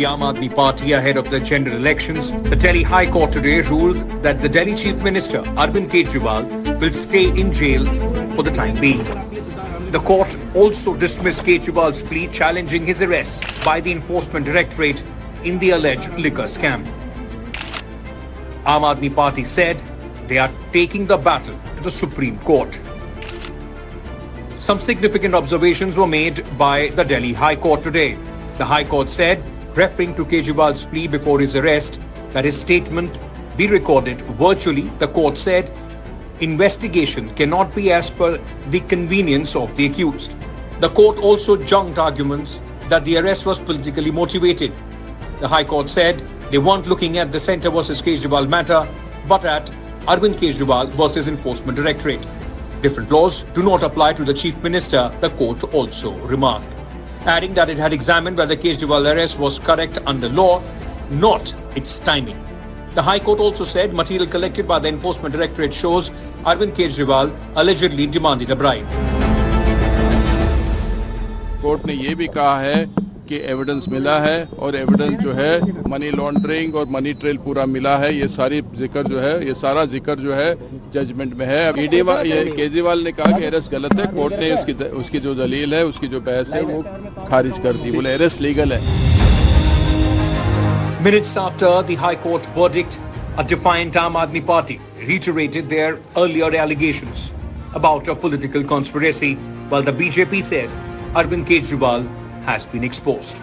the Aam Aadmi Party ahead of the general elections, the Delhi High Court today ruled that the Delhi Chief Minister, Arvind Kejriwal, will stay in jail for the time being. The court also dismissed Kejriwal's plea challenging his arrest by the Enforcement Directorate in the alleged liquor scam. Aam Aadmi Party said they are taking the battle to the Supreme Court. Some significant observations were made by the Delhi High Court today. The High Court said, referring to Kejriwal's plea before his arrest, that his statement be recorded virtually. The court said, investigation cannot be as per the convenience of the accused. The court also junked arguments that the arrest was politically motivated. The High Court said they weren't looking at the Centre versus Kejriwal matter, but at Arvind Kejriwal versus Enforcement Directorate. Different laws do not apply to the Chief Minister, the court also remarked, adding that it had examined whether Kejriwal's arrest was correct under law, not its timing. The High Court also said material collected by the Enforcement Directorate shows Arvind Kejriwal allegedly demanded a bribe. Court ने ये भी कहा है कि evidence मिला है और evidence जो है मनी लॉन्ड्रिंग और मनी ट्रेल पूरा मिला है। ये सारी जिक्र जो है, ये सारा जिक्र जो है जजमेंट में है। केजरीवाल ने कहा कि अरेस्ट गलत है। कोर्ट ने उसकी जो दलील है, उसकी जो बहस है वो खारिज कर दी, बोले अरेस्ट लीगल है। Minutes after the High Court verdict, a defiant Aam Aadmi Party reiterated their earlier allegations about a political conspiracy, while the BJP said Arvind Kejriwal has been exposed.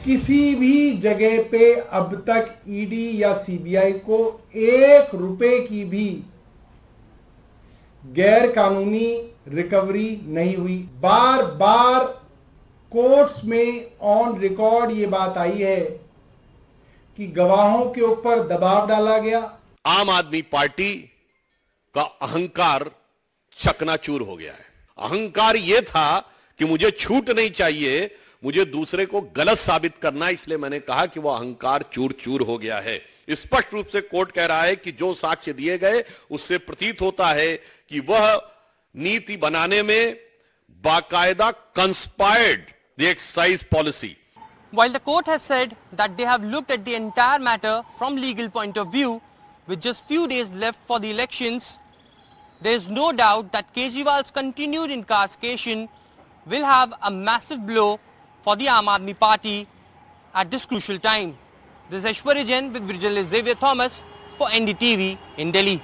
किसी भी जगह पे अब तक ईडी या CBI को 1 रुपए की भी गैर कानूनी रिकवरी नहीं हुई। बार बार कोर्ट्स में ऑन रिकॉर्ड ये बात आई है कि गवाहों के ऊपर दबाव डाला गया। आम आदमी पार्टी का अहंकार चकनाचूर हो गया है। अहंकार यह था कि मुझे छूट नहीं चाहिए, मुझे दूसरे को गलत साबित करना, इसलिए मैंने कहा कि वह अहंकार चूर चूर हो गया है। स्पष्ट रूप से कोर्ट कह रहा है कि जो साक्ष्य दिए गए उससे प्रतीत होता है कि वह नीति बनाने में बाकायदा conspired the excise policy. While the court has said that they have looked at the entire matter from legal point of view, with just few days left for the elections, there is no doubt that Kejriwal's continued incarceration will have a massive blow for the Aam Aadmi Party at this crucial time. This is Aishwarya Jain with Virgil Xavier Thomas for NDTV in Delhi.